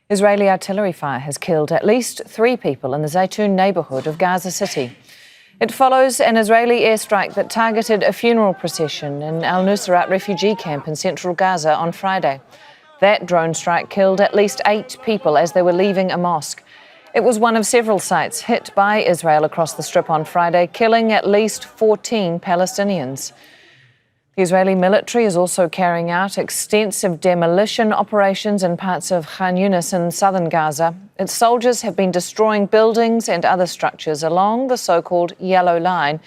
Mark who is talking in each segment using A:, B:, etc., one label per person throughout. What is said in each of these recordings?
A: Israeli artillery fire has killed at least 3 people in the Zaytun neighbourhood of Gaza City. It follows an Israeli airstrike that targeted a funeral procession in al-Nusrat refugee camp in central Gaza on Friday. That drone strike killed at least 8 people as they were leaving a mosque. It was one of several sites hit by Israel across the Strip on Friday, killing at least 14 Palestinians. The Israeli military is also carrying out extensive demolition operations in parts of Yunis in southern Gaza. Its soldiers have been destroying buildings and other structures along the so-called Yellow Line,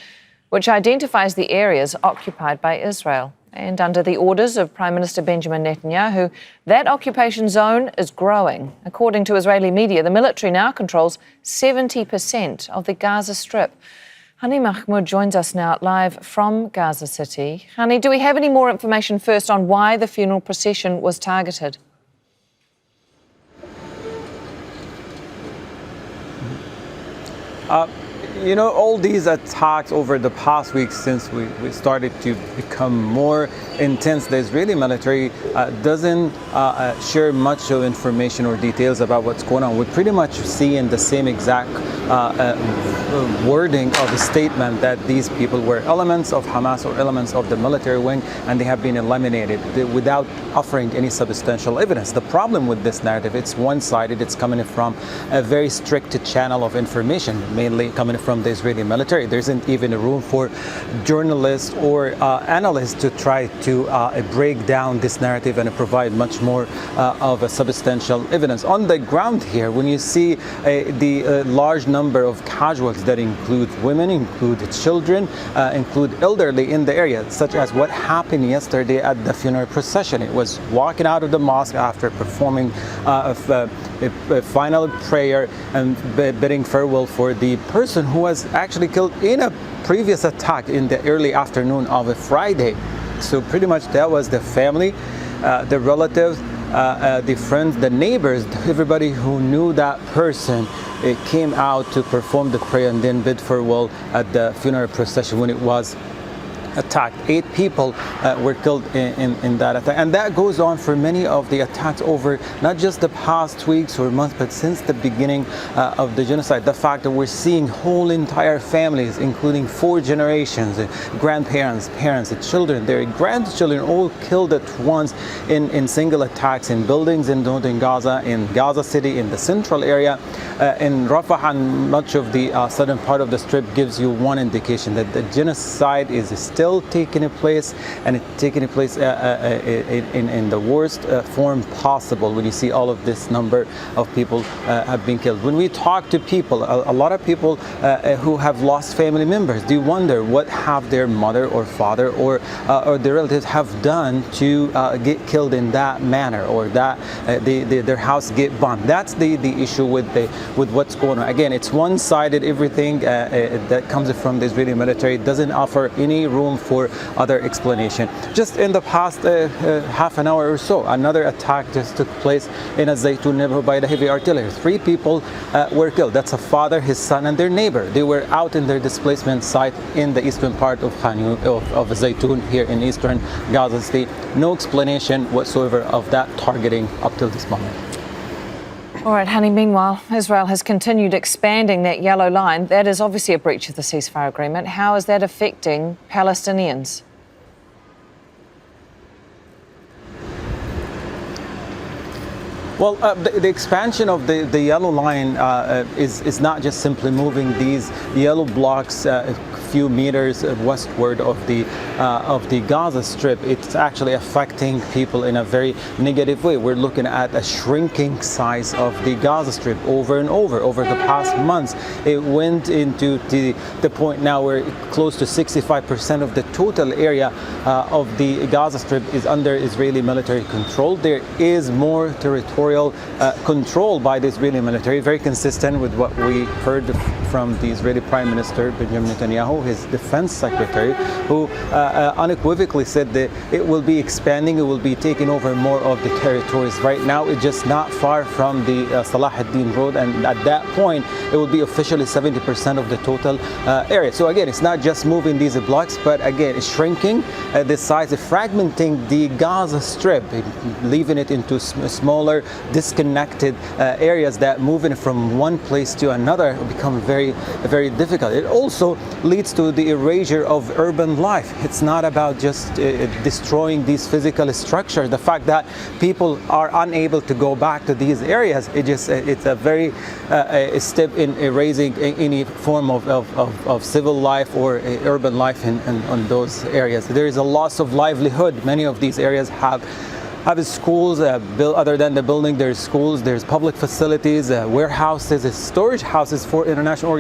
A: which identifies the areas occupied by Israel. And under the orders of Prime Minister Benjamin Netanyahu, that occupation zone is growing. According to Israeli media, the military now controls 70% of the Gaza Strip. Hani Mahmoud joins us now live from Gaza City. Hani, do we have any more information first on why the funeral procession was targeted?
B: All these attacks over the past weeks since we started to become more intense, the Israeli military doesn't share much of information or details about what's going on. We pretty much see in the same exact wording of the statement that these people were elements of Hamas or elements of the military wing, and they have been eliminated without offering any substantial evidence. The problem with this narrative, it's one-sided. It's coming from a very strict channel of information, mainly coming from the Israeli military. There isn't even a room for journalists or analysts to try to break down this narrative and provide much more of a substantial evidence. On the ground here, when you see the large number of casualties that include women, include children, include elderly in the area, such as what happened yesterday at the funeral procession. It was walking out of the mosque after performing a final prayer and bidding farewell for the person who was actually killed in a previous attack in the early afternoon of a Friday. So pretty much that was the family, the relatives, the friends, the neighbors, everybody who knew that person. It came out to perform the prayer and then bid farewell at the funeral procession when it was attacked. 8 people were killed in that attack, and that goes on for many of the attacks over not just the past weeks or months, but since the beginning of the genocide. The fact that we're seeing whole entire families, including 4 generations, grandparents, parents, children, their grandchildren, all killed at once in single attacks in buildings in northern Gaza, in Gaza City, in the central area, in Rafah, and much of the southern part of the Strip gives you one indication that the genocide is still taking place, and it's taking place in the worst form possible. When you see all of this number of people have been killed, when we talk to people, a lot of people who have lost family members, do wonder what have their mother or father or their relatives have done to get killed in that manner, or that their house get bombed. That's the issue with what's going on. Again, it's one-sided. Everything that comes from the Israeli military doesn't offer any room for other explanation. Just in the past half an hour or so, another attack just took place in a Zaytun neighborhood by the heavy artillery. 3 people were killed. That's a father, his son, and their neighbor. They were out in their displacement site in the eastern part of Zaytun here in eastern Gaza City. No explanation whatsoever of that targeting up till this moment.
A: All right, Hani, meanwhile, Israel has continued expanding that yellow line. That is obviously a breach of the ceasefire agreement. How is that affecting Palestinians?
B: Well, the expansion of the yellow line is not just simply moving these yellow blocks a few meters westward of the Gaza Strip. It's actually affecting people in a very negative way. We're looking at a shrinking size of the Gaza Strip over and over the past months. It went into the point now where close to 65% of the total area of the Gaza Strip is under Israeli military control. There is more territorial control by the Israeli military, very consistent with what we heard from the Israeli Prime Minister Benjamin Netanyahu Netanyahu, his defense secretary, who unequivocally said that it will be expanding, it will be taking over more of the territories. Right now, it's just not far from the Salah ad-Din road, and at that point, it will be officially 70% of the total area. So again, it's not just moving these blocks, but again, it's shrinking the size, fragmenting the Gaza Strip, leaving it into smaller, disconnected areas that moving from one place to another become very, very difficult. It also leads to the erasure of urban life. It's not about just destroying these physical structures. The fact that people are unable to go back to these areas, it's a very step in erasing any form of civil life or urban life in those areas. There is a loss of livelihood. Many of these areas have schools, other than the building, there's schools, there's public facilities, warehouses, storage houses for international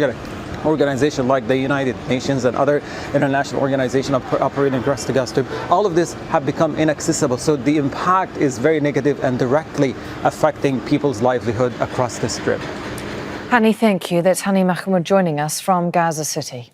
B: organizations like the United Nations and other international organizations operating across the Gaza Strip. All of this have become inaccessible. So the impact is very negative and directly affecting people's livelihood across the Strip.
A: Hani, thank you. That's Hani Mahmoud joining us from Gaza City.